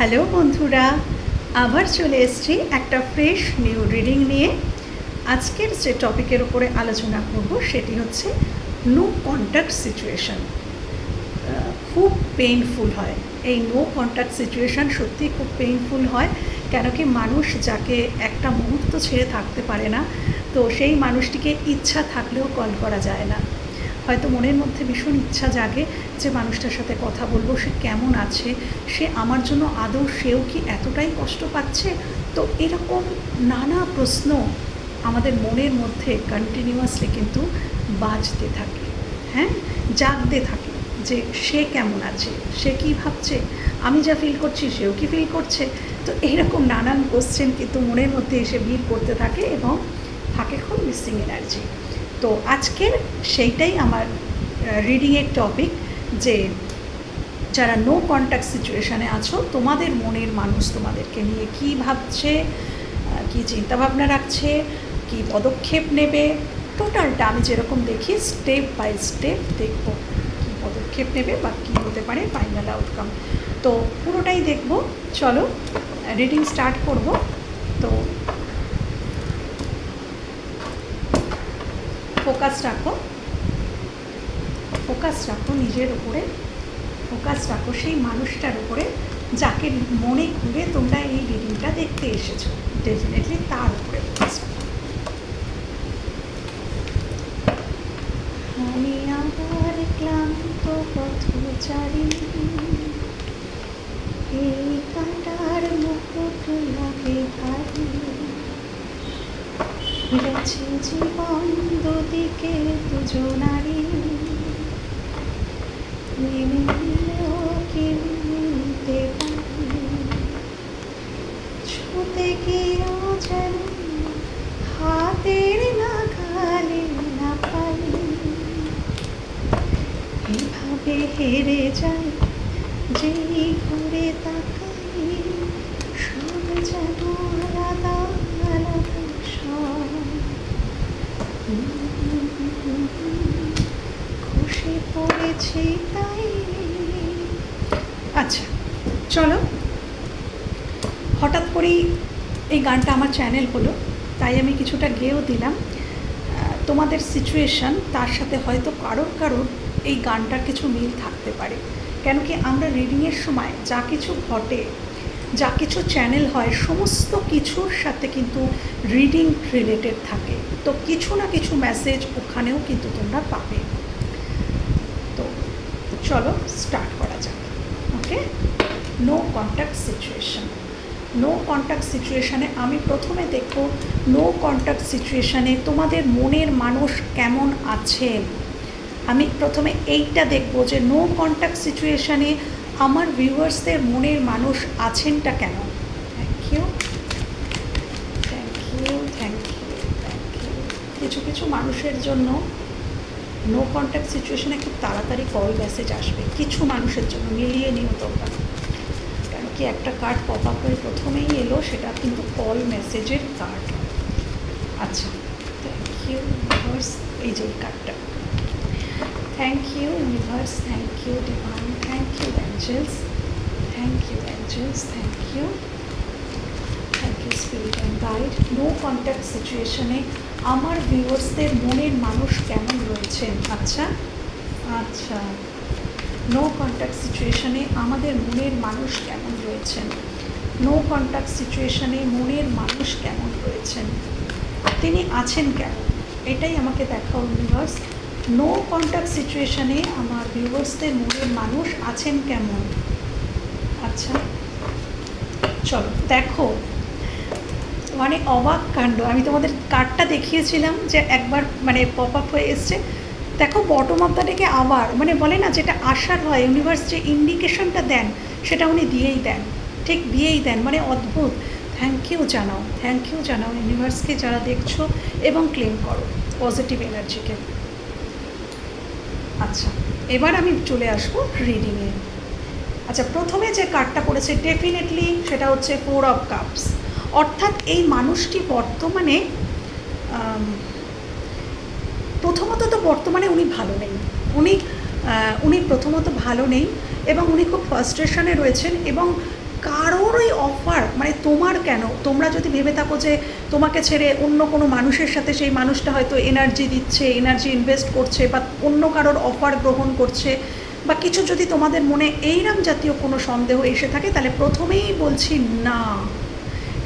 Hello বন্ধুরা, আবার চলে এসেছি একটা ফ্রেশ নিউ রিডিং নিয়ে। আজকের যে টপিকের উপরে আলোচনা করব সেটি হচ্ছে নো কন্ট্যাক্ট সিচুয়েশান। খুব পেইনফুল হয় এই নো কন্ট্যাক্ট সিচুয়েশান, সত্যিই খুব পেইনফুল হয়। কেন কি মানুষ যাকে একটা মুহূর্ত ছেড়ে থাকতে পারে না, তো সেই মানুষটিকে ইচ্ছা থাকলেও কল করা যায় না। হয়তো মনের মধ্যে ভীষণ ইচ্ছা জাগে যে মানুষটার সাথে কথা বলবো, সে কেমন আছে, সে আমার জন্য আদৌ সেও কি এতটাই কষ্ট পাচ্ছে। তো এরকম নানা প্রশ্ন আমাদের মনের মধ্যে কন্টিনিউয়াসলি কিন্তু বাজতে থাকে, হ্যাঁ, জাগতে থাকে যে সে কেমন আছে, সে কি ভাবছে, আমি যা ফিল করছি সেও কি ফিল করছে। তো এইরকম নানান কোশ্চেন কিন্তু মনের মধ্যে এসে ভিড় করতে থাকে এবং থাকে খুব মিসিং এনার্জি। তো আজকের সেইটাই আমার রিডিংয়ের টপিক, যে যারা নো কন্ট্যাক্ট সিচুয়েশানে আছো, তোমাদের মনের মানুষ তোমাদেরকে নিয়ে কী ভাবছে, কী চিন্তাভাবনা রাখছে, কী পদক্ষেপ নেবে, টোটালটা আমি যেরকম দেখি স্টেপ বাই স্টেপ দেখব কী পদক্ষেপ নেবে বা কী হতে পারে ফাইনাল আউটকাম। তো পুরোটাই দেখব। চলো রিডিং স্টার্ট করব। তো ফোকাস রাখো নিজের উপরে, ফোকাস রাখো সেই মানুষটার উপরে যাকে মনে ঘুরে তোমরা এই রিডিংটা দেখতে এসেছো, ডেফিনেটলি তার উপরে ফোকাস রাখো। আমি আবার ক্লান্ত পথচারী, এই কাঁটার মুকুট লাগে ভারী, গেছে জীবন দুদিকে দুজনারই, নেমে নিলেও কি নিতে পারি, ছুতে গিয়েও যেন হাতের নাগালে না পাই, এভাবে হেরে যাই যেই ঘুরে তাকাই, সব যেন আলাদা আলাদা সব, খুশি পড়েছি তাই। আচ্ছা চলো, হঠাৎ করেই এই গানটা আমার চ্যানেল হলো, তাই আমি কিছুটা গেয়েও দিলাম। তোমাদের সিচুয়েশান তার সাথে হয়তো কারোর এই গানটার কিছু মিল থাকতে পারে। কেন কি আমরা রিডিংয়ের সময় যা কিছু ঘটে, যা কিছু চ্যানেল হয়, সমস্ত কিছুর সাথে কিন্তু রিডিং রিলেটেড থাকে। তো কিছু না কিছু মেসেজ ওখানেও কিন্তু তোমরা পাবে। তো চলো স্টার্ট করা যাক। Okay, no contact situation. No contact সিচুয়েশানে আমি প্রথমে দেখব নো কন্ট্যাক্ট সিচুয়েশানে তোমাদের মনের মানুষ কেমন আছেন। আমি প্রথমে এইটা দেখব যে নো কন্ট্যাক্ট সিচুয়েশানে আমার ভিউয়ার্সদের মনের মানুষ আছেনটা কেমন। Thank you. কিছু মানুষের জন্য নো কন্ট্যাক্ট সিচুয়েশানে খুব তাড়াতাড়ি কল মেসেজ আসবে, কিছু মানুষের জন্য। মিলিয়ে নিও তোমরা, কেন কি একটা কার্ড পপ আপ করে প্রথমেই এলো, সেটা কিন্তু কল মেসেজের কার্ড। আচ্ছা, থ্যাংক ইউ ইউনিভার্স। এই যে কার্ডটা, thank you universe, thank you divine, thank you angels, thank you angels, thank you spirit and guide. No contact সিচুয়েশানে আমার ভিউয়ার্সদের মনের মানুষ কেমন রয়েছেন। আচ্ছা, নো কন্ট্যাক্ট সিচুয়েশানে আমাদের মনের মানুষ কেমন রয়েছেন। নো কন্ট্যাক্ট সিচুয়েশানে মনের মানুষ কেমন রয়েছেন, তিনি আছেন কেমন, এটাই আমাকে দেখাও ইউনিভার্স। নো কন্ট্যাক্ট সিচুয়েশানে আমার ভিউয়ার্সদের মনের মানুষ আছেন কেমন। আচ্ছা চলো দেখো, মানে অবাক কাণ্ড। আমি তোমাদের কার্ডটা দেখিয়েছিলাম যে একবার মানে পপ আপ হয়ে এসছে, দেখো বটম অফ দ্য ডেকে আবার মানে বলে না, যেটা আশার হয়, ইউনিভার্স যে ইন্ডিকেশনটা দেন সেটা উনি দিয়েই দেন, ঠিক দিয়েই দেন, মানে অদ্ভুত। থ্যাংক ইউ জানাও ইউনিভার্সকে, যারা দেখছো এবং ক্লেম করো পজিটিভ এনার্জিকে। আচ্ছা এবার আমি চলে আসবো রিডিংয়ে। আচ্ছা, প্রথমে যে কার্ডটা পড়েছে ডেফিনেটলি সেটা হচ্ছে 4 অফ কাপস। অর্থাৎ এই মানুষটি বর্তমানে উনি ভালো নেই, উনি প্রথমত ভালো নেই এবং উনি খুব ফ্রাস্ট্রেশনে রয়েছেন এবং কারোরই অফার, মানে তোমার কেন, তোমরা যদি ভেবে থাকো যে তোমাকে ছেড়ে অন্য কোনো মানুষের সাথে সেই মানুষটা হয়তো এনার্জি দিচ্ছে, এনার্জি ইনভেস্ট করছে, বা অন্য কারোর অফার গ্রহণ করছে, বা কিছু যদি তোমাদের মনে এইরকম জাতীয় কোনো সন্দেহ এসে থাকে, তাহলে প্রথমেই বলছি না,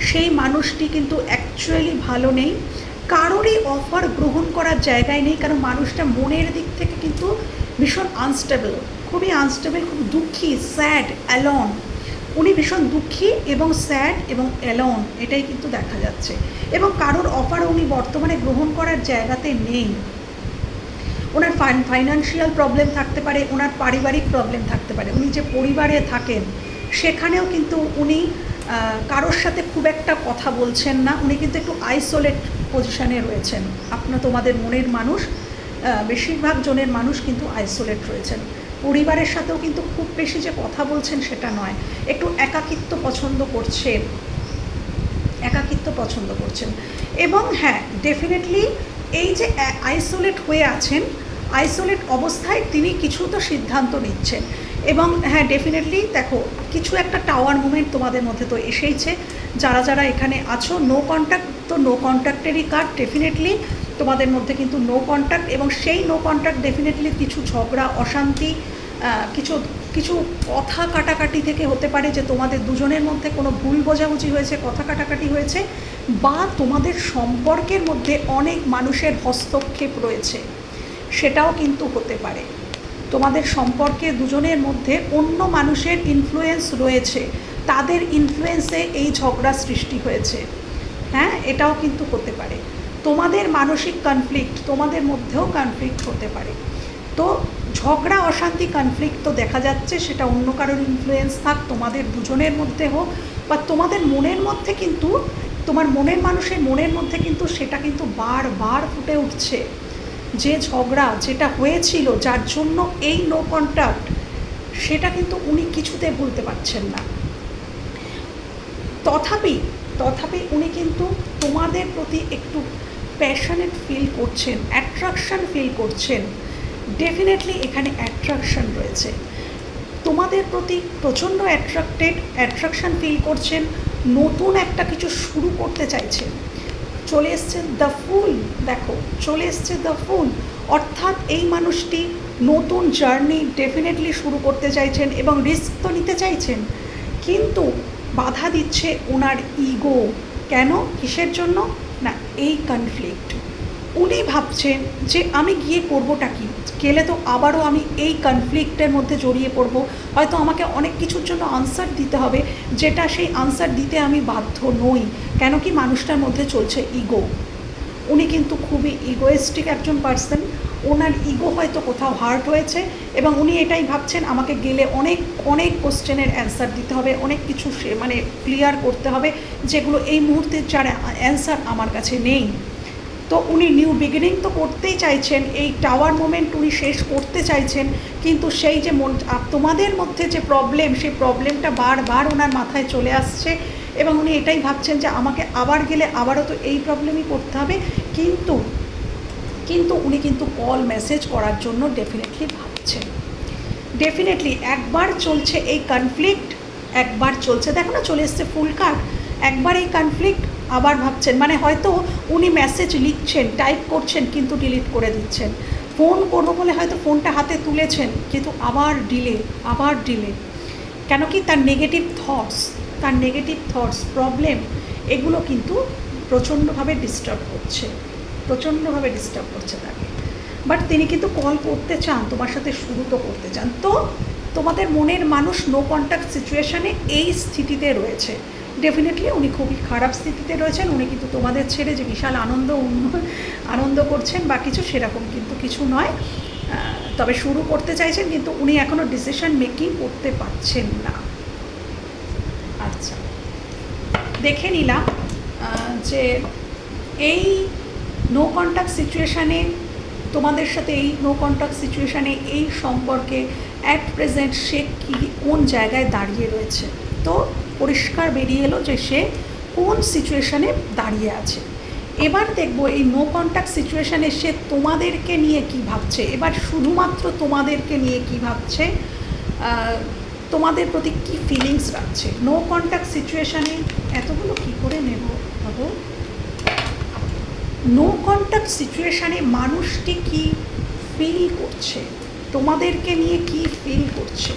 সেই মানুষটি কিন্তু অ্যাকচুয়ালি ভালো নেই, কারোরই অফার গ্রহণ করার জায়গায় নেই, কারণ মানুষটা মনের দিক থেকে কিন্তু ভীষণ আনস্টেবল, খুবই আনস্টেবল, খুব দুঃখী, স্যাড, অ্যালন। উনি ভীষণ দুঃখী এবং স্যাড এবং অ্যালন, এটাই কিন্তু দেখা যাচ্ছে। এবং কারোর অফার উনি বর্তমানে গ্রহণ করার জায়গাতে নেই। ওনার ফাইন্যান্সিয়াল প্রবলেম থাকতে পারে, ওনার পারিবারিক প্রবলেম থাকতে পারে, উনি যে পরিবারে থাকেন সেখানেও কিন্তু উনি কারোর সাথে খুব একটা কথা বলছেন না, উনি কিন্তু একটু আইসোলেট পজিশানে রয়েছেন। তোমাদের মনের মানুষ, বেশিরভাগ জনের মানুষ কিন্তু আইসোলেট রয়েছেন, পরিবারের সাথেও কিন্তু খুব বেশি যে কথা বলছেন সেটা নয়, একটু একাকিত্ব পছন্দ করছেন। এবং হ্যাঁ, ডেফিনেটলি এই যে আইসোলেট হয়ে আছেন, আইসোলেট অবস্থায় তিনি কিছু তো সিদ্ধান্ত নিচ্ছেন। এবং হ্যাঁ, ডেফিনেটলি দেখো, কিছু একটা টাওয়ার মুভমেন্ট তোমাদের মধ্যে তো এসেইছে। যারা যারা এখানে আছো, নো কন্ট্যাক্ট, তো নো কন্ট্যাক্টেরই কার্ড ডেফিনেটলি তোমাদের মধ্যে কিন্তু নো কন্ট্যাক্ট। এবং সেই নো কন্ট্যাক্ট ডেফিনেটলি কিছু ঝগড়া, অশান্তি, কিছু কথা কাটাকাটি থেকে হতে পারে, যে তোমাদের দুজনের মধ্যে কোনো ভুল বোঝাবুঝি হয়েছে, কথা কাটাকাটি হয়েছে, বা তোমাদের সম্পর্কের মধ্যে অনেক মানুষের হস্তক্ষেপ রয়েছে, সেটাও কিন্তু হতে পারে। তোমাদের সম্পর্কে দুজনের মধ্যে অন্য মানুষের ইনফ্লুয়েন্স রয়েছে, তাদের ইনফ্লুয়েন্সে এই ঝগড়া সৃষ্টি হয়েছে। হ্যাঁ, এটাও কিন্তু হতে পারে। তোমাদের মানসিক কনফ্লিক্ট, তোমাদের মধ্যেও কনফ্লিক্ট হতে পারে। তো ঝগড়া, অশান্তি, কনফ্লিক্ট তো দেখা যাচ্ছে, সেটা অন্য কারোর ইনফ্লুয়েন্স থাক, তোমাদের দুজনের মধ্যে হোক, বা তোমাদের মনের মধ্যে কিন্তু, তোমার মনের মানুষের মনের মধ্যে কিন্তু সেটা কিন্তু বারবার ফুটে উঠছে, যে ঝগড়া যেটা হয়েছিল, যার জন্য এই নো কন্ট্যাক্ট, সেটা কিন্তু উনি কিছুতে ভুলতে পারছেন না। তথাপি উনি কিন্তু তোমাদের প্রতি একটু প্যাশনেট ফিল করছেন, অ্যাট্রাকশন ফিল করছেন। ডেফিনেটলি এখানে অ্যাট্রাকশন রয়েছে, তোমাদের প্রতি প্রচণ্ড অ্যাট্রাকশন ফিল করছেন, নতুন একটা কিছু শুরু করতে চাইছেন। চলে এসছে দ্য ফুল, দেখো চলে এসছে দ্য ফুল, অর্থাৎ এই মানুষটি নতুন জার্নি ডেফিনেটলি শুরু করতে চাইছেন এবং রিস্ক তো নিতে চাইছেন, কিন্তু বাধা দিচ্ছে ওনার ইগো। কেন, কিসের জন্য না, এই কনফ্লিক্ট। উনি ভাবছেন যে আমি গিয়ে করবোটা কি, গেলে তো আবারও আমি এই কনফ্লিক্টের মধ্যে জড়িয়ে পড়ব, হয়তো আমাকে অনেক কিছুর জন্য আনসার দিতে হবে, যেটা সেই আনসার দিতে আমি বাধ্য নই। কেন কি, মানুষটার মধ্যে চলছে ইগো। উনি কিন্তু খুবই ইগোয়েস্টিক একজন পার্সন, ওনার ইগো হয়তো কোথাও হার্ট হয়েছে, এবং উনি এটাই ভাবছেন আমাকে গেলে অনেক অনেক কোশ্চেনের অ্যান্সার দিতে হবে, অনেক কিছু মানে ক্লিয়ার করতে হবে, যেগুলো এই মুহূর্তে যার অ্যান্সার আমার কাছে নেই। তো উনি নিউ বিগিনিং তো করতেই চাইছেন, এই টাওয়ার মোমেন্ট উনি শেষ করতে চাইছেন, কিন্তু সেই যে তোমাদের মধ্যে যে প্রবলেম, সেই প্রবলেমটা বারবার ওনার মাথায় চলে আসছে, এবং উনি এটাই ভাবছেন যে আমাকে আবার গেলে আবারও তো এই প্রবলেমই করতে হবে। কিন্তু উনি কিন্তু কল মেসেজ করার জন্য ডেফিনেটলি ভাবছেন। ডেফিনেটলি একবার চলছে এই কনফ্লিক্ট, একবার চলছে, দেখো না চলে এসছে ফুল কার্ড, একবার এই কনফ্লিক্ট, আবার ভাবছেন, মানে হয়তো উনি মেসেজ লিখছেন, টাইপ করছেন, কিন্তু ডিলিট করে দিচ্ছেন, ফোন করবো বলে হয়তো ফোনটা হাতে তুলেছেন, কিন্তু আবার ডিলে। কেন কি, তার নেগেটিভ থটস, প্রবলেম, এগুলো কিন্তু প্রচণ্ডভাবে ডিস্টার্ব করছে তাকে। বাট তিনি কিন্তু কল করতে চান, তোমার সাথে শুরু তো করতে চান। তো তোমাদের মনের মানুষ নো কন্ট্যাক্ট সিচুয়েশানে এই স্থিতিতে রয়েছে। ডেফিনেটলি উনি খুবই খারাপ স্থিতিতে রয়েছেন, উনি কিন্তু তোমাদের ছেড়ে যে বিশাল আনন্দ করছেন বা কিছু, সেরকম কিন্তু কিছু নয়, তবে শুরু করতে চাইছেন, কিন্তু উনি এখনও ডিসিশন মেকিং করতে পারছেন না। আচ্ছা, দেখে নিলাম যে এই নো কন্ট্যাক্ট সিচুয়েশানে, তোমাদের সাথে এই নো কন্ট্যাক্ট সিচুয়েশানে, এই সম্পর্কে অ্যাট প্রেজেন্ট সে কোন জায়গায় দাঁড়িয়ে রয়েছে। তো পরিষ্কার বেরিয়ে এলো যে সে কোন সিচুয়েশানে দাঁড়িয়ে আছে। এবার দেখবো এই নো কন্ট্যাক্ট সিচুয়েশানে সে তোমাদেরকে নিয়ে কি ভাবছে, এবার শুধুমাত্র তোমাদেরকে নিয়ে কি ভাবছে। তোমাদের প্রতি কী ফিলিংস রাখছে। নো কন্ট্যাক্ট সিচুয়েশানে এতগুলো কী করে নেব ভাবো। নো কন্ট্যাক্ট সিচুয়েশানে মানুষটি কি ফিল করছে, তোমাদেরকে নিয়ে কি ফিল করছে।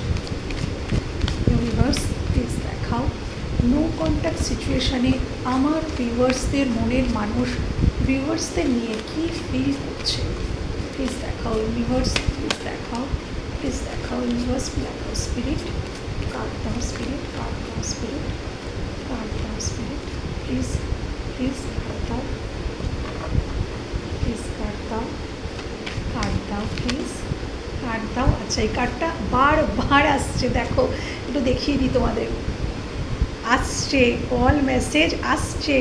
ইউনিভার্স প্লিজ দেখাও নো কন্ট্যাক্ট সিচুয়েশানে আমার ভিউয়ার্সদের মনের মানুষ ভিউয়ার্সদের নিয়ে কি ফিল করছে। প্লিজ দেখাও ইউনিভার্স, প্লিজ দেখাও, প্লিজ দেখাও ইউনিভার্স, দেখাও স্পিরিট, কার্ড দাও স্পিরিট, কার্ড দাও স্পিরিট, কার্ড দাও স্পিরিট, প্লিজ প্লিজ কার্ড দাও, প্লিজ কার্ড দাও, কার্ড দাও প্লিজ, কার্ড দাও। আচ্ছা এই কার্ডটা বারবার আসছে, দেখো একটু দেখিয়ে দিই তোমাদের। আসছে কল মেসেজ, আসছে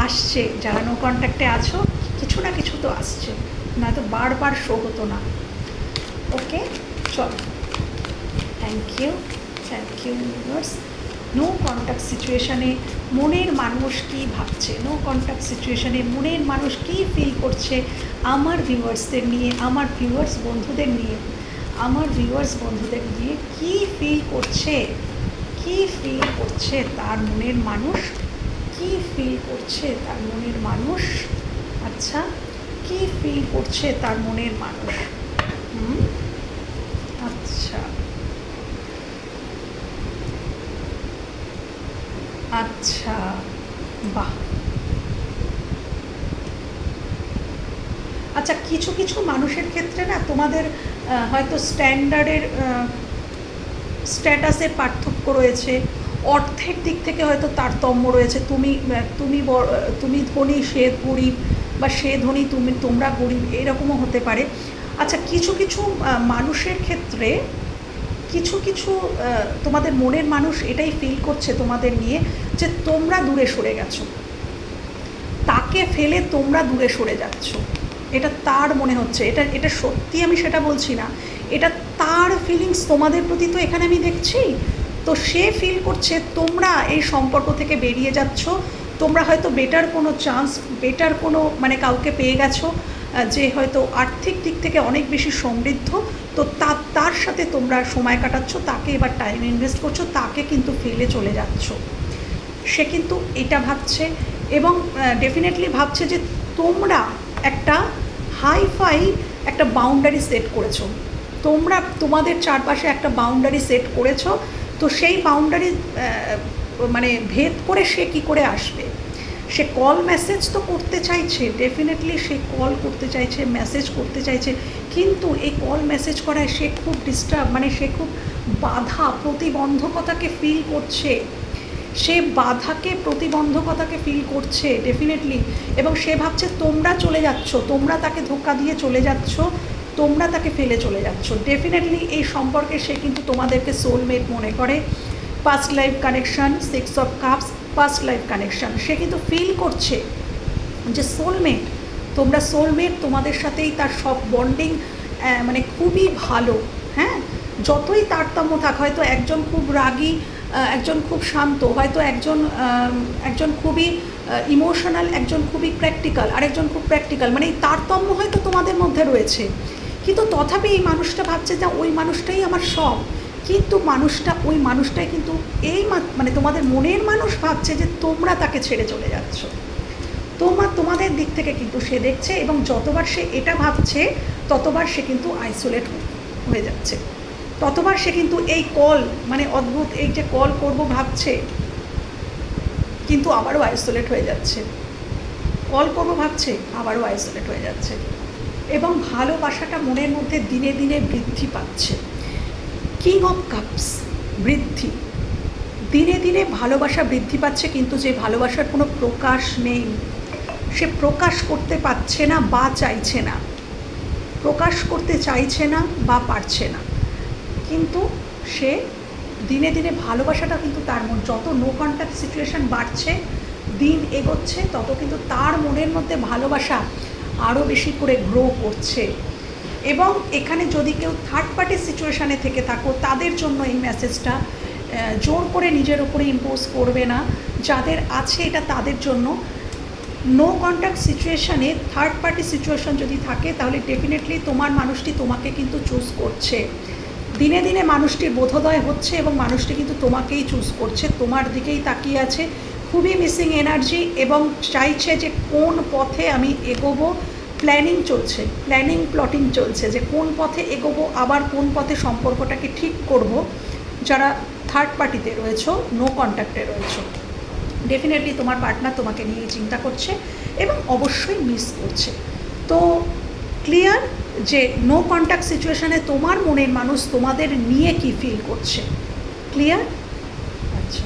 আসছে, যারা নো কন্ট্যাক্টে আছো কিছু না কিছু তো আসছে, নয়তো বারবার শো হতো না। ওকে চলো, thank you universe. No contact সিচুয়েশানে মনের মানুষ কী ভাবছে, নো কন্ট্যাক্ট সিচুয়েশানে মনের মানুষ কী ফিল করছে আমার ভিউয়ার্সদের নিয়ে, আমার ভিউয়ার্স বন্ধুদের নিয়ে, আমার ভিউয়ার্স বন্ধুদের নিয়ে কী ফিল করছে, কী ফিল করছে তার মনের মানুষ, কী ফিল করছে তার মনের মানুষ। আচ্ছা কী ফিল করছে তার মনের মানুষ। আচ্ছা আচ্ছা বাহ। আচ্ছা কিছু কিছু মানুষের ক্ষেত্রে না তোমাদের হয়তো স্ট্যাটাসের পার্থক্য রয়েছে, অর্থের দিক থেকে হয়তো তারতম্য রয়েছে, তুমি ধনী সে গরিব, বা সে ধনী তোমরা গরিব, এরকমও হতে পারে। আচ্ছা কিছু কিছু মানুষের ক্ষেত্রে কিছু কিছু তোমাদের মনের মানুষ এটাই ফিল করছে তোমাদের নিয়ে যে তোমরা দূরে সরে গেছো, তাকে ফেলে তোমরা দূরে সরে যাচ্ছ, এটা তার মনে হচ্ছে। এটা সত্যি আমি সেটা বলছি না, এটা তার ফিলিংস তোমাদের প্রতি তো এখানে আমি দেখছি। তো সে ফিল করছে তোমরা এই সম্পর্ক থেকে বেরিয়ে যাচ্ছ, তোমরা হয়তো বেটার কোনো চান্স, বেটার কোনো মানে কাউকে পেয়ে গেছো যে হয়তো আর্থিক দিক থেকে অনেক বেশি সমৃদ্ধ, তো তার সাথে তোমরা সময় কাটাচ্ছ, তাকে এবার টাইম ইনভেস্ট করছো, তাকে কিন্তু ফেলে চলে যাচ্ছ। সে কিন্তু এটা ভাবছে, এবং ডেফিনেটলি ভাবছে যে তোমরা একটা হাইফাই একটা বাউন্ডারি সেট করেছো, তোমরা তোমাদের চারপাশে একটা বাউন্ডারি সেট করেছো। তো সেই বাউন্ডারি মানে ভেদ করে সে কি করে আসবে। সে কল মেসেজ তো করতে চাইছে, ডেফিনেটলি সে কল করতে চাইছে, মেসেজ করতে চাইছে, কিন্তু এই কল মেসেজ করায় সে খুব ডিস্টার্ব, মানে সে খুব বাধা প্রতিবন্ধকতাকে ফিল করছে, সে বাধাকে প্রতিবন্ধকতাকে ফিল করছে ডেফিনেটলি। এবং সে ভাবছে তোমরা চলে যাচ্ছ, তোমরা তাকে ধোঁকা দিয়ে চলে যাচ্ছ, তোমরা তাকে ফেলে চলে যাচ্ছ। ডেফিনেটলি এই সম্পর্কে সে কিন্তু তোমাদেরকে সোলমেট মনে করে। Past life connection, 6 of cups, past life connection, সে কিন্তু ফিল করছে যে সোলমেট, তোমরা সোলমেট, তোমাদের সাথেই তার সব বন্ডিং মানে খুবই ভালো। হ্যাঁ, যতই তারতম্য থাক, হয়তো একজন খুব রাগী, একজন খুব শান্ত, হয়তো একজন খুবই ইমোশনাল, একজন খুবই প্র্যাকটিক্যাল, আরেকজন খুব প্র্যাকটিক্যাল, মানে এই তারতম্য হয়তো তোমাদের মধ্যে রয়েছে, কিন্তু তথাপি এই মানুষটা ভাবছে যে ওই মানুষটাই আমার সব। কিন্তু ওই মানুষটাই কিন্তু মানে তোমাদের মনের মানুষ ভাবছে যে তোমরা তাকে ছেড়ে চলে যাচ্ছ, তোমাদের দিক থেকে কিন্তু সে দেখছে, এবং যতবার সে এটা ভাবছে ততবার সে কিন্তু আইসোলেট হয়ে যাচ্ছে, ততবার সে কিন্তু এই কল মানে অদ্ভুত এই যে কল করব ভাবছে, কিন্তু আবারও আইসোলেট হয়ে যাচ্ছে, কল করব ভাবছে আবারও আইসোলেট হয়ে যাচ্ছে। এবং ভালোবাসাটা মনের মধ্যে দিনে দিনে বৃদ্ধি পাচ্ছে। কিং অফ কাপস, বৃদ্ধি, দিনে দিনে ভালোবাসা বৃদ্ধি পাচ্ছে, কিন্তু যে ভালোবাসার কোনো প্রকাশ নেই, সে প্রকাশ করতে পারছে না বা চাইছে না, প্রকাশ করতে চাইছে না বা পারছে না, কিন্তু সে দিনে দিনে ভালোবাসাটা কিন্তু তার মন, যত নো কন্ট্যাক্ট সিচুয়েশান বাড়ছে, দিন এগোচ্ছে, তত কিন্তু তার মনের মধ্যে ভালোবাসা আরও বেশি করে গ্রো করছে। এবং এখানে যদি কেউ থার্ড পার্টি সিচুয়েশানে থেকে থাকো, তাদের জন্য এই মেসেজটা, জোর করে নিজের ওপরে ইম্পোজ করবে না, যাদের আছে এটা তাদের জন্য। নো কন্ট্যাক্ট সিচুয়েশানে থার্ড পার্টি সিচুয়েশান যদি থাকে, তাহলে ডেফিনেটলি তোমার মানুষটি তোমাকে কিন্তু চুজ করছে, দিনে দিনে মানুষটির বোধোদয় হচ্ছে এবং মানুষটি কিন্তু তোমাকেই চুজ করছে, তোমার দিকেই তাকিয়ে আছে, খুবই মিসিং এনার্জি এবং চাইছে যে কোন পথে আমি এগোবো। প্ল্যানিং চলছে, প্লটিং চলছে যে কোন পথে এগোবো, আবার কোন পথে সম্পর্কটাকে ঠিক করব। যারা থার্ড পার্টিতে রয়েছো, নো কন্ট্যাক্টে রয়েছো, ডেফিনেটলি তোমার পার্টনার তোমাকে নিয়ে চিন্তা করছে এবং অবশ্যই মিস করছে। তো ক্লিয়ার যে নো কন্ট্যাক্ট সিচুয়েশানে তোমার মনের মানুষ তোমাদের নিয়ে কি ফিল করছে, ক্লিয়ার? আচ্ছা,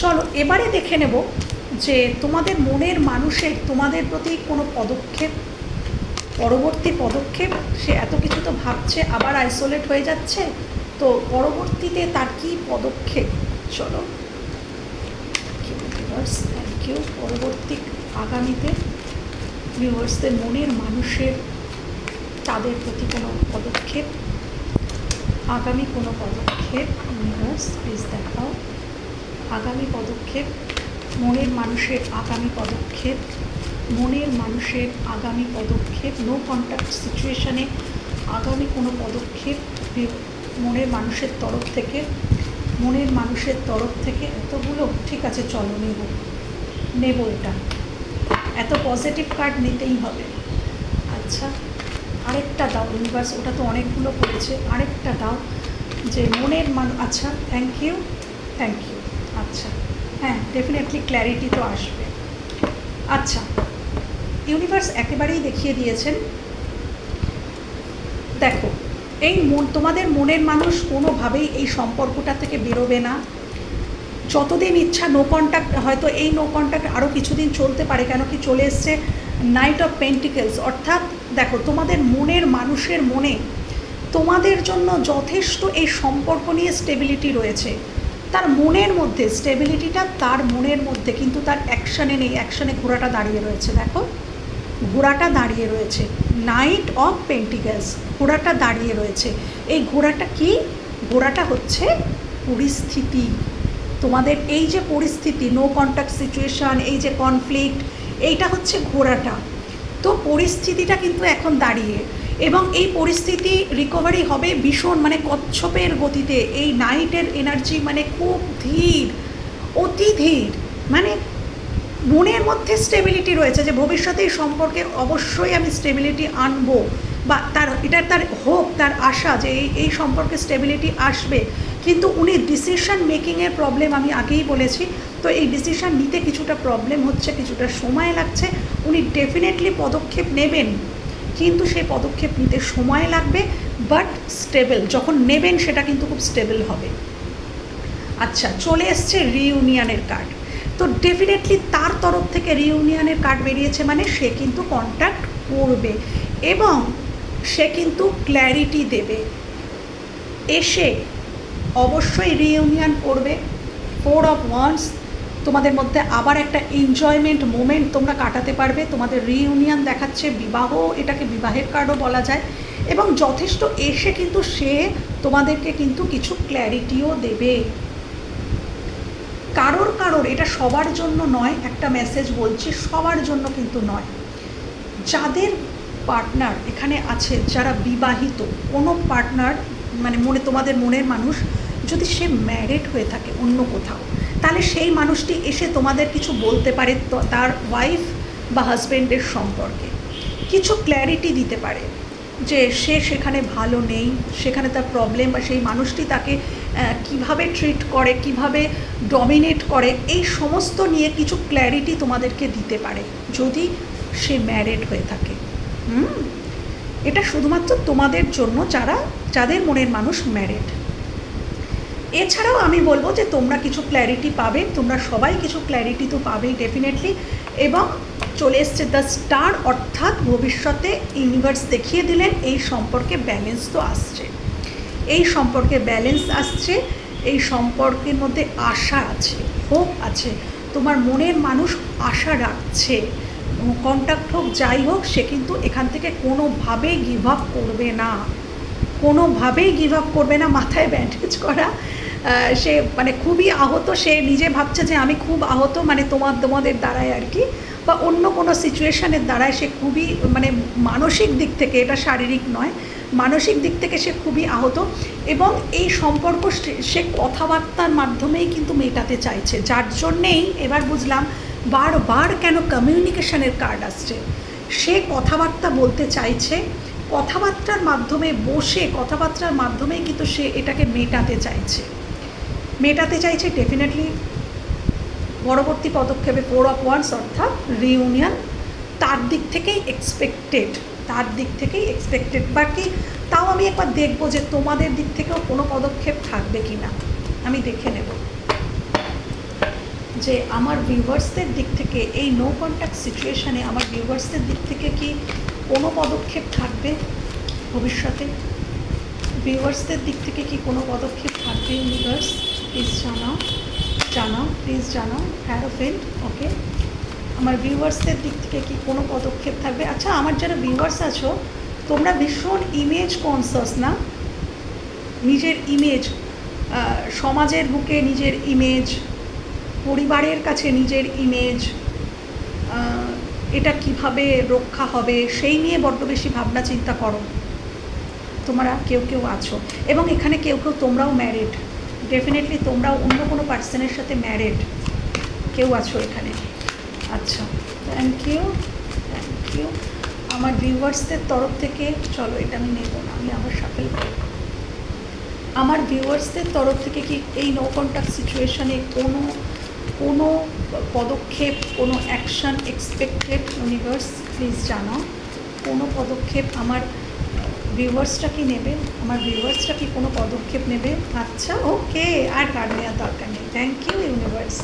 চলো এবারে দেখে নেব যে তোমাদের মনের মানুষের তোমাদের প্রতি কোনো পদক্ষেপ, পরবর্তী পদক্ষেপ। সে এত কিছু তো ভাবছে, আবার আইসোলেট হয়ে যাচ্ছে, তো পরবর্তীতে তার কী পদক্ষেপ, চলো থ্যাংক ইউ। পরবর্তী আগামীতে ভিউয়ার্সদের মনের মানুষের তাদের প্রতি কোনো পদক্ষেপ, আগামী কোনো পদক্ষেপ, ভিউয়ার্স প্লিজ দেখাও আগামী পদক্ষেপ, মনের মানুষের আগামী পদক্ষেপ, মনের মানুষের আগামী পদক্ষেপ, নো কন্ট্যাক্ট সিচুয়েশানে আগামী কোনো পদক্ষেপ মনের মানুষের তরফ থেকে, মনের মানুষের তরফ থেকে। এতগুলো, ঠিক আছে চলো নেব এটা, এত পজিটিভ কার্ড নিতেই হবে। আচ্ছা আরেকটা দাও ইউনিভার্স, ওটা তো অনেকগুলো করেছে, আরেকটা দাও যে মনের আচ্ছা থ্যাংক ইউ। আচ্ছা হ্যাঁ, ডেফিনেটলি ক্ল্যারিটি তো আসবে। আচ্ছা ইউনিভার্স একেবারেই দেখিয়ে দিয়েছেন। দেখো এই তোমাদের মনের মানুষ কোনোভাবেই এই সম্পর্কটা থেকে বেরোবে না যতদিন ইচ্ছা। নো কন্ট্যাক্ট, হয়তো এই নো কন্ট্যাক্ট আরও কিছুদিন চলতে পারে, কেন কি চলে এসছে নাইট অফ পেন্টিকেলস। অর্থাৎ দেখো তোমাদের মনের মানুষের মনে তোমাদের জন্য যথেষ্ট এই সম্পর্ক নিয়ে স্টেবিলিটি রয়েছে, তার মনের মধ্যে স্টেবিলিটিটা তার মনের মধ্যে, কিন্তু তার অ্যাকশানে নেই। অ্যাকশানে ঘোড়াটা দাঁড়িয়ে রয়েছে, দেখো ঘোড়াটা দাঁড়িয়ে রয়েছে, নাইট অফ পেন্টিকেলস, ঘোড়াটা দাঁড়িয়ে রয়েছে। এই ঘোড়াটা কি? ঘোড়াটা হচ্ছে পরিস্থিতি। তোমাদের এই যে পরিস্থিতি, নো কন্ট্যাক্ট সিচুয়েশান, এই যে কনফ্লিক্ট, এইটা হচ্ছে ঘোড়াটা। তো পরিস্থিতিটা কিন্তু এখন দাঁড়িয়ে, এবং এই পরিস্থিতি রিকভারি হবে ভীষণ মানে কচ্ছপের গতিতে। এই নাইটের এনার্জি মানে খুব ধীর, অতি ধীর, মানে মনের মধ্যে স্টেবিলিটি রয়েছে যে ভবিষ্যতে এই সম্পর্কে অবশ্যই আমি স্টেবিলিটি আনবো, বা তার হোপ, তার আশা যে এই সম্পর্কে স্টেবিলিটি আসবে। কিন্তু উনি ডিসিশন মেকিংয়ের প্রবলেম, আমি আগেই বলেছি, তো এই ডিসিশন নিতে কিছুটা প্রবলেম হচ্ছে, কিছুটা সময় লাগছে। উনি ডেফিনেটলি পদক্ষেপ নেবেন, কিন্তু সেই পদক্ষেপ নিতে সময় লাগবে, বাট স্টেবল যখন নেবেন সেটা কিন্তু খুব স্টেবল হবে। আচ্ছা চলে এসছে রিইউনিয়নের কার্ড। তো ডেফিনেটলি তার তরফ থেকে রিইউনিয়নের কার্ড বেরিয়েছে, মানে সে কিন্তু কন্ট্যাক্ট করবে এবং সে কিন্তু ক্ল্যারিটি দেবে, এসে অবশ্যই রিইউনিয়ন করবে। 4 অফ ওয়ান্ডস, তোমাদের মধ্যে আবার একটা এনজয়মেন্ট মোমেন্ট তোমরা কাটাতে পারবে। তোমাদের রিইউনিয়ন দেখাচ্ছে, বিবাহ, এটাকে বিবাহের কার্ডও বলা যায়, এবং যথেষ্ট এসে কিন্তু সে তোমাদেরকে কিন্তু কিছু ক্ল্যারিটিও দেবে। কারোর এটা সবার জন্য নয়, একটা মেসেজ বলছি, সবার জন্য কিন্তু নয়। যাদের পার্টনার এখানে আছে, যারা বিবাহিত, কোনো পার্টনার মানে তোমাদের মনের মানুষ যদি সে ম্যারিড হয়ে থাকে অন্য কোথাও, তাহলে সেই মানুষটি এসে তোমাদের কিছু বলতে পারে তার ওয়াইফ বা হাজব্যান্ডের সম্পর্কে, কিছু ক্ল্যারিটি দিতে পারে যে সে সেখানে ভালো নেই, সেখানে তার প্রবলেম, বা সেই মানুষটি তাকে কিভাবে ট্রিট করে, কিভাবে ডমিনেট করে, এই সমস্ত নিয়ে কিছু ক্ল্যারিটি তোমাদেরকে দিতে পারে যদি সে ম্যারিড হয়ে থাকে। এটা শুধুমাত্র তোমাদের জন্য যাদের মনের মানুষ ম্যারিড। এছাড়াও আমি বলবো যে তোমরা কিছু ক্ল্যারিটি পাবে, তোমরা সবাই কিছু ক্ল্যারিটি তো পাবেই ডেফিনেটলি। এবং চলে এসছে দ্য স্টার, অর্থাৎ ভবিষ্যতে ইউনিভার্স দেখিয়ে দিলেন এই সম্পর্কে ব্যালেন্স তো আসছে, এই সম্পর্কে ব্যালেন্স আসছে, এই সম্পর্কের মধ্যে আশা আছে, হোপ আছে। তোমার মনের মানুষ আশা রাখছে, কন্ট্যাক্ট হোক যাই হোক, সে কিন্তু এখান থেকে কোনোভাবেই গিভ আপ করবে না, কোনোভাবেই গিভ আপ করবে না। মাথায় ব্যান্ডেজ করা, সে মানে খুবই আহত, সে নিজে ভাবছে যে আমি খুব আহত, মানে তোমাদের দ্বারায় আর কি, বা অন্য কোনো সিচুয়েশানের দ্বারায় সে খুবই মানে মানসিক দিক থেকে, এটা শারীরিক নয়, মানসিক দিক থেকে সে খুবই আহত, এবং এই সম্পর্ক সে কথাবার্তার মাধ্যমেই কিন্তু মেটাতে চাইছে, যার জন্যেই এবার বুঝলাম বারবার কেন কমিউনিকেশনের কার্ড আসছে। সে কথাবার্তা বলতে চাইছে, কথাবার্তার মাধ্যমে বসে কথাবার্তার মাধ্যমেই কিন্তু সে এটাকে মেটাতে চাইছে। ডেফিনেটলি পরবর্তী পদক্ষেপে 4 of Wands অর্থাৎ রিউনিয়ন তার দিক থেকেই এক্সপেক্টেড। বাকি তাও আমি একবার দেখবো যে তোমাদের দিক থেকেও কোনো পদক্ষেপ থাকবে কি না, আমি দেখে নেব যে আমার ভিউয়ার্সদের দিক থেকে এই নো কন্ট্যাক্ট সিচুয়েশানে আমার ভিউয়ার্সদের দিক থেকে কি কোনো পদক্ষেপ থাকবে ভবিষ্যতে। ভিউয়ার্সদের দিক থেকে কি কোনো পদক্ষেপ থাকবে ইউনিভার্স? প্লিজ জানাও হ্যারোফেন্ট। ওকে, আমার ভিউয়ার্সদের দিক থেকে কি কোনো পদক্ষেপ থাকবে? আচ্ছা, আমার যারা ভিউয়ার্স আছো তোমরা ভীষণ ইমেজ কনসাস না? নিজের ইমেজ, সমাজের বুকে নিজের ইমেজ, পরিবারের কাছে নিজের ইমেজ, এটা কিভাবে রক্ষা হবে সেই নিয়ে বড্ড বেশি ভাবনা চিন্তা করো তোমরা কেউ আছো, এবং এখানে কেউ তোমরাও ম্যারিড, ডেফিনেটলি তোমরাও অন্য কোনো পার্সনের সাথে ম্যারিড কেউ আছো এখানে। আচ্ছা, থ্যাংক ইউ। আমার ভিউয়ার্সদের তরফ থেকে, চলো এটা আমি নেব না, আমি আবার শাফেল করব। আমার ভিউয়ার্সদের তরফ থেকে কি এই নো কন্ট্যাক্ট সিচুয়েশানে কোনো পদক্ষেপ, কোনো অ্যাকশান এক্সপেক্টেড? ইউনিভার্স প্লিজ জানাও কোনো পদক্ষেপ আমার ভিউয়ার্সটা কি নেবে, আমার ভিউয়ার্সটা কি কোনো পদক্ষেপ নেবে? আচ্ছা, ওকে, আর কার্ড নেওয়ার দরকার নেই। Thank you universe,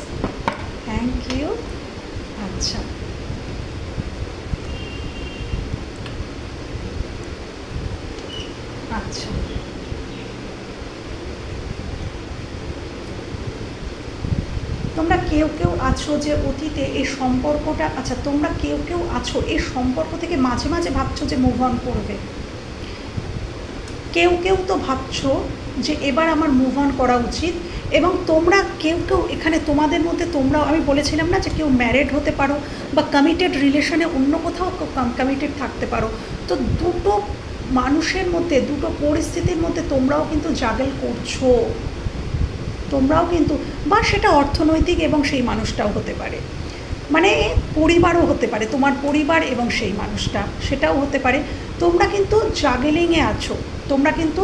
thank you. আচ্ছা, তোমরা কেউ আছো যে অতীতে এই সম্পর্কটা, আচ্ছা তোমরা কেউ আছো এই সম্পর্ক থেকে মাঝে মাঝে ভাবছো যে মুভ অন করবে। কেউ তো ভাবছো যে এবার আমার মুভ অন করা উচিত, এবং তোমরা কেউ এখানে তোমাদের মধ্যে তোমরাও, আমি বলেছিলাম না যে কেউ ম্যারিড হতে পারো বা কমিটেড রিলেশনে অন্য কোথাও কমিটেড থাকতে পারো। তো দুটো মানুষের মধ্যে, দুটো পরিস্থিতির মধ্যে তোমরাও কিন্তু জাগল করছো, তোমরাও কিন্তু, বা সেটা অর্থনৈতিক এবং সেই মানুষটাও হতে পারে, মানে পরিবারও হতে পারে, তোমার পরিবার এবং সেই মানুষটা সেটাও হতে পারে। তোমরা কিন্তু জাগলিংয়ে আছো, তোমরা কিন্তু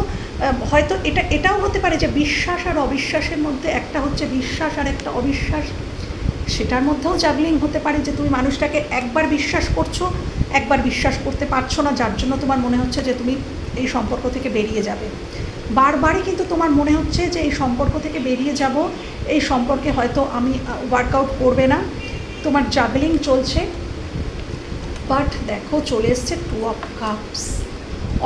হয়তো এটাও হতে পারে যে বিশ্বাস আর অবিশ্বাসের মধ্যে, একটা হচ্ছে বিশ্বাস আর একটা অবিশ্বাস, সেটার মধ্যেও জাগলিং হতে পারে যে তুমি মানুষটাকে একবার বিশ্বাস করছো, একবার বিশ্বাস করতে পারছো না, যার জন্য তোমার মনে হচ্ছে যে তুমি এই সম্পর্ক থেকে বেরিয়ে যাবে। বারবারই কিন্তু তোমার মনে হচ্ছে যে এই সম্পর্ক থেকে বেরিয়ে যাব, এই সম্পর্কে হয়তো আমি ওয়ার্কআউট করবে না, তোমার জাগলিং চলছে। বাট দেখো চলে এসছে 2 of Cups,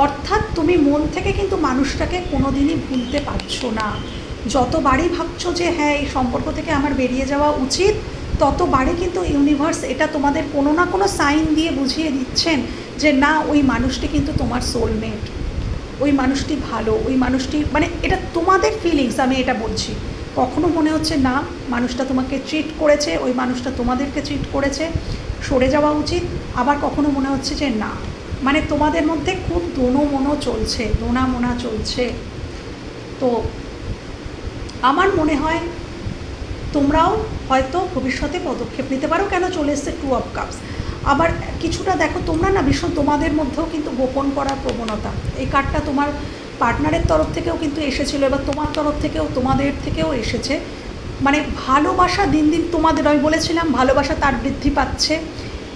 অর্থাৎ তুমি মন থেকে কিন্তু মানুষটাকে কোনো দিনই ভুলতে পারছো না। যতবারই ভাবছো যে হ্যাঁ এই সম্পর্ক থেকে আমার বেরিয়ে যাওয়া উচিত, ততবারই কিন্তু ইউনিভার্স এটা তোমাদের কোনো না কোনো সাইন দিয়ে বুঝিয়ে দিচ্ছেন যে না, ওই মানুষটি কিন্তু তোমার সোলমেট, ওই মানুষটি ভালো, ওই মানুষটি, মানে এটা তোমাদের ফিলিংস, আমি এটা বলছি। কখনো মনে হচ্ছে না মানুষটা তোমাকে চিট করেছে, ওই মানুষটা তোমাদেরকে চিট করেছে, সরে যাওয়া উচিত, আবার কখনো মনে হচ্ছে যে না, মানে তোমাদের মধ্যে খুব দোনা মোনা চলছে। তো আমার মনে হয় তোমরাও হয়তো ভবিষ্যতে পদক্ষেপ নিতে পারো। কেন চলে এসছে 2 of Cups? আবার কিছুটা দেখো তোমরা না ভীষণ, তোমাদের মধ্যেও কিন্তু গোপন করার প্রবণতা, এই কার্ডটা তোমার পার্টনারের তরফ থেকেও কিন্তু এসেছিলো, এবার তোমার তরফ থেকেও, তোমাদের থেকেও এসেছে। মানে ভালোবাসা দিন দিন তোমাদের, আমি বলেছিলাম ভালোবাসা তার বৃদ্ধি পাচ্ছে।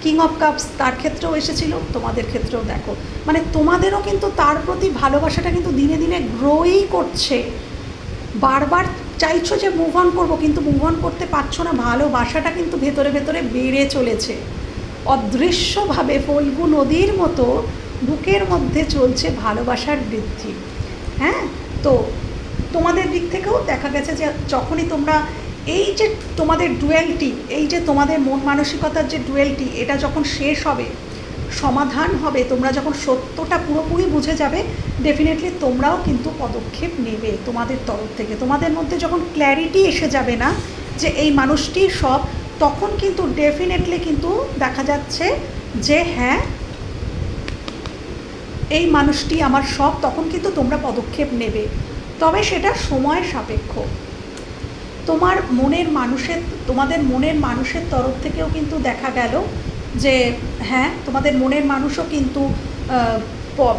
কিং অফ কাপস তার ক্ষেত্রেও এসেছিল, তোমাদের ক্ষেত্রেও দেখো, মানে তোমাদেরও কিন্তু তার প্রতি ভালোবাসাটা কিন্তু দিনে দিনে গ্রোই করছে। বারবার চাইছো যে মুভ অন করবো, কিন্তু মুভ অন করতে পারছো না, ভালোবাসাটা কিন্তু ভেতরে ভেতরে বেড়ে চলেছে অদৃশ্যভাবে, ফল্গু নদীর মতো বুকের মধ্যে চলছে ভালোবাসার বৃদ্ধি। হ্যাঁ, তো তোমাদের দিক থেকেও দেখা গেছে যে যখনই তোমরা এই যে তোমাদের ডুয়েলটি, এই যে তোমাদের মন মানসিকতার যে ডুয়েলটি, এটা যখন শেষ হবে, সমাধান হবে, তোমরা যখন সত্যটা পুরোপুরি বুঝে যাবে, ডেফিনেটলি তোমরাও কিন্তু পদক্ষেপ নেবে তোমাদের তরফ থেকে। তোমাদের মধ্যে যখন ক্ল্যারিটি এসে যাবে না যে এই মানুষটি সব, তখন কিন্তু ডেফিনেটলি কিন্তু দেখা যাচ্ছে যে হ্যাঁ এই মানুষটি আমার সব, তখন কিন্তু তোমরা পদক্ষেপ নেবে, তবে সেটা সময় সাপেক্ষ। তোমাদের মনের মানুষের তরফ থেকেও কিন্তু দেখা গেল যে হ্যাঁ, তোমাদের মনের মানুষও কিন্তু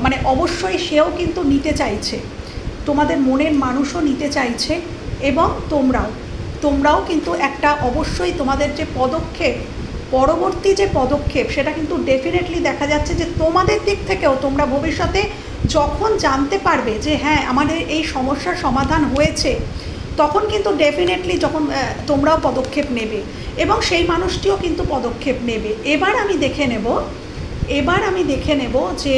মানে অবশ্যই সেও কিন্তু নিতে চাইছে, তোমাদের মনের মানুষও নিতে চাইছে, এবং তোমরাও কিন্তু একটা অবশ্যই তোমাদের যে পদক্ষেপ, পরবর্তী যে পদক্ষেপ, সেটা কিন্তু ডেফিনেটলি দেখা যাচ্ছে যে তোমাদের দিক থেকেও তোমরা ভবিষ্যতে যখন জানতে পারবে যে হ্যাঁ আমাদের এই সমস্যার সমাধান হয়েছে, তখন কিন্তু ডেফিনেটলি যখন তোমরাও পদক্ষেপ নেবে এবং সেই মানুষটিও কিন্তু পদক্ষেপ নেবে। এবার আমি দেখে নেব যে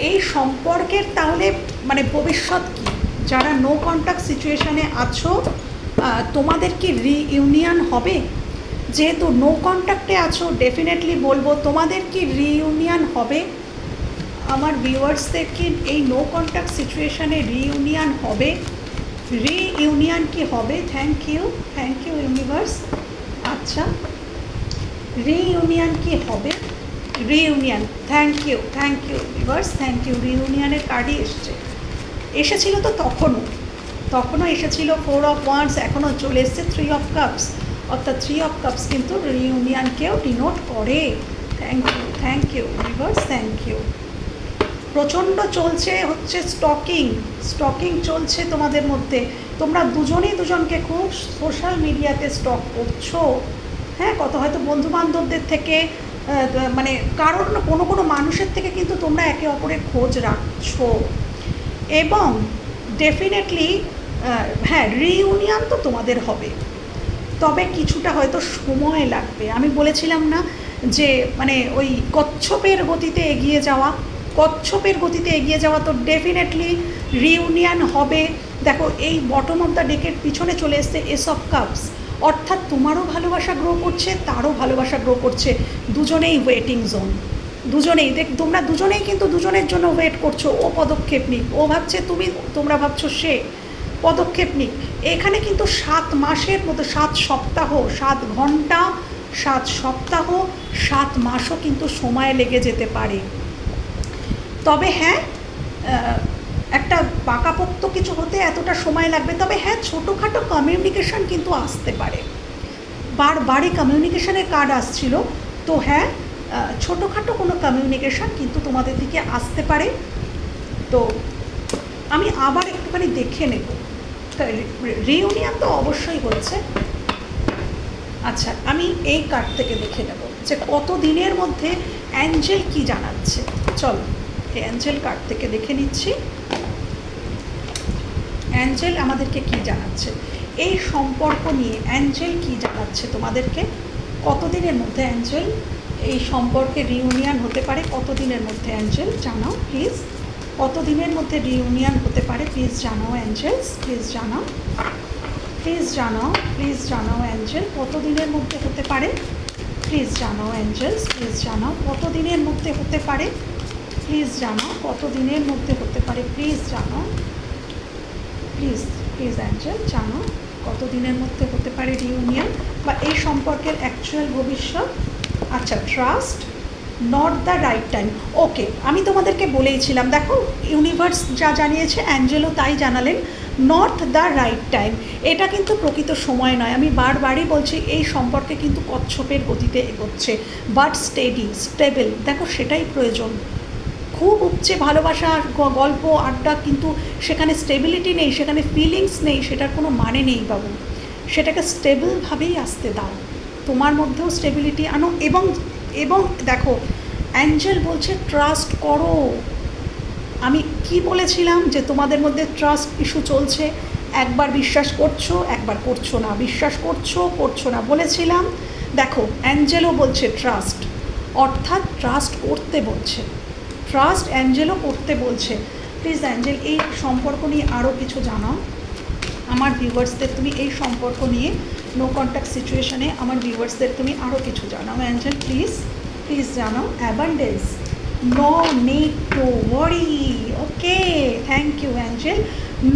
এই সম্পর্কের তাহলে মানে ভবিষ্যৎ কী। যারা নো কন্ট্যাক্ট সিচুয়েশানে আছো, তোমাদের কি রিইউনিয়ন হবে? যেহেতু নো কন্ট্যাক্টে আছো, ডেফিনেটলি বলবো তোমাদের কি রিইউনিয়ন হবে? আমার ভিউয়ার্সদের কি এই নো কন্ট্যাক্ট সিচুয়েশানে রিইউনিয়ন হবে? রিইউনিয়ন কি হবে? Thank you universe. আচ্ছা, রিইউনিয়ন কি হবে? Reunion, thank you universe, thank you. রিইউনিয়নের কার্ডই এসেছিল তো তখনও এসেছিল 4 of Wands, এখনও চলে এসছে 3 of Cups, অর্থাৎ 3 of Cups কিন্তু রিইউনিয়নকেও ডিনোট করে। Thank you universe, thank you. প্রচণ্ড চলছে হচ্ছে স্টকিং চলছে তোমাদের মধ্যে। তোমরা দুজনেই দুজনকে খুব সোশ্যাল মিডিয়াতে স্টক করছো। হ্যাঁ, কত হয়তো বন্ধুবান্ধবদের থেকে, মানে কারণ কোনো মানুষের থেকে কিন্তু তোমরা একে অপরের খোঁজ রাখছো, এবং ডেফিনেটলি হ্যাঁ রিইউনিয়ন তো তোমাদের হবে, তবে কিছুটা হয়তো সময় লাগবে। আমি বলেছিলাম না যে মানে ওই কচ্ছপের গতিতে এগিয়ে যাওয়া, তো ডেফিনেটলি রিইউনিয়ন হবে। দেখো, এই বটম অফ দ্য ডেকের পিছনে চলে এসছে এস অফ কাপস, অর্থাৎ তোমারও ভালোবাসা গ্রো করছে, তারও ভালোবাসা গ্রো করছে, দুজনেই ওয়েটিং জোন। তোমরা দুজনেই কিন্তু দুজনের জন্য ওয়েট করছো। ও পদক্ষেপ নিক, ও ভাবছে তোমরা ভাবছো সে পদক্ষেপ নিক। এখানে কিন্তু 7 মাসের মতো, 7 সপ্তাহ, 7 ঘন্টা, 7 সপ্তাহ, 7 মাসও কিন্তু সময় লেগে যেতে পারে। তবে হ্যাঁ, একটা পাকাপোক্ত কিছু হতে এতটা সময় লাগবে। তবে হ্যাঁ, ছোটোখাটো কমিউনিকেশান কিন্তু আসতে পারে। বারবারই কমিউনিকেশানের কার্ড আসছিল, তো হ্যাঁ ছোটোখাটো কোনো কমিউনিকেশান কিন্তু তোমাদের দিকে আসতে পারে। তো আমি আবার একটুখানি দেখে নেব, রিইউনিয়ন তো অবশ্যই হচ্ছে। আচ্ছা, আমি এই কার্ড থেকে দেখে নেব যে কত দিনের মধ্যে অ্যাঞ্জেল কি জানাচ্ছে। চলো এই অ্যাঞ্জেল কার্ড থেকে দেখে নিচ্ছি অ্যাঞ্জেল আমাদেরকে কি জানাচ্ছে এই সম্পর্ক নিয়ে। অ্যাঞ্জেল কি জানাচ্ছে তোমাদেরকে, কতদিনের মধ্যে অ্যাঞ্জেল এই সম্পর্কে রিইউনিয়ন হতে পারে? কতদিনের মধ্যে অ্যাঞ্জেল জানাও প্লিজ, কতদিনের মধ্যে রিইউনিয়ন হতে পারে? প্লিজ জানাও অ্যাঞ্জেলস, প্লিজ জানাও অ্যাঞ্জেল, কতদিনের মধ্যে হতে পারে? প্লিজ জানাও অ্যাঞ্জেলস, প্লিজ জানাও কতদিনের মধ্যে হতে পারে? প্লিজ জানাও কতদিনের মধ্যে হতে পারে? প্লিজ জানাও, প্লিজ অ্যাঞ্জেল জানাও কতদিনের মধ্যে হতে পারে রিইউনিয়ন বা এই সম্পর্কের অ্যাকচুয়াল ভবিষ্যৎ। আচ্ছা, trust, not the right time. Okay, আমি তোমাদেরকে বলেইছিলাম, দেখো ইউনিভার্স যা জানিয়েছে অ্যাঞ্জেলও তাই জানালেন, নট দ্য রাইট টাইম। এটা কিন্তু প্রকৃত সময় নয়। আমি বারবারই বলছি এই সম্পর্কে কিন্তু কচ্ছপের গতিতে এগোচ্ছে, বাট স্টেবল। দেখো সেটাই প্রয়োজন। খুব উপচে ভালোবাসার গল্প আড্ডা, কিন্তু সেখানে স্টেবিলিটি নেই, সেখানে ফিলিংস নেই, সেটার কোনো মানে নেই বাবু। সেটাকে স্টেবলভাবেই আসতে দাও, তোমার মধ্যেও স্টেবিলিটি আনো। এবং দেখো অ্যাঞ্জেল বলছে ট্রাস্ট করো। আমি কি বলেছিলাম যে তোমাদের মধ্যে ট্রাস্ট ইস্যু চলছে, একবার বিশ্বাস করছো, একবার করছো না, বিশ্বাস করছো না বলেছিলাম। দেখো অ্যাঞ্জেলও বলছে ট্রাস্ট, অর্থাৎ ট্রাস্ট করতে বলছে, ট্রাস্ট অ্যাঞ্জেলও করতে বলছে। প্লিজ অ্যাঞ্জেল এই সম্পর্ক নিয়ে আরও কিছু জানাও আমার ভিউয়ার্সদের। তুমি এই সম্পর্ক নিয়ে নো কন্ট্যাক্ট সিচুয়েশানে আমার ভিউয়ার্সদের তুমি আরও কিছু জানাও অ্যাঞ্জেল, প্লিজ জানাও। Abundance, no need to worry. Okay, thank you angel.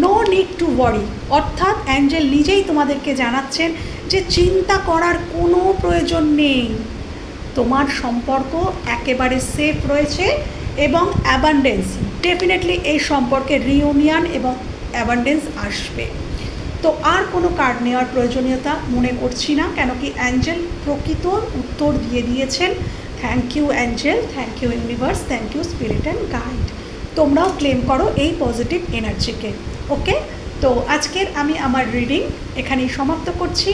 No need to worry, অর্থাৎ অ্যাঞ্জেল নিজেই তোমাদেরকে জানাচ্ছেন যে চিন্তা করার কোনো প্রয়োজন নেই, তোমার সম্পর্ক একেবারে সেফ রয়েছে এবং অ্যাবান্ডেন্স, ডেফিনেটলি এই সম্পর্কে রিউনিয়ন এবং অ্যাবান্ডেন্স আসবে। তো আর কোনো কার্ড নেওয়ার প্রয়োজনীয়তা মনে করছি না, কেন কি অ্যাঞ্জেল প্রকৃত উত্তর দিয়ে দিয়েছেন। Thank you angel, thank you universe, thank you spirit and guide. তোমরাও ক্লেম করো এই পজিটিভ এনার্জিকে। ওকে, তো আজকের আমি আমার রিডিং এখানেই সমাপ্ত করছি।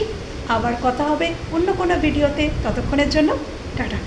আবার কথা হবে অন্য কোনো ভিডিওতে, ততক্ষণের জন্য টাটা।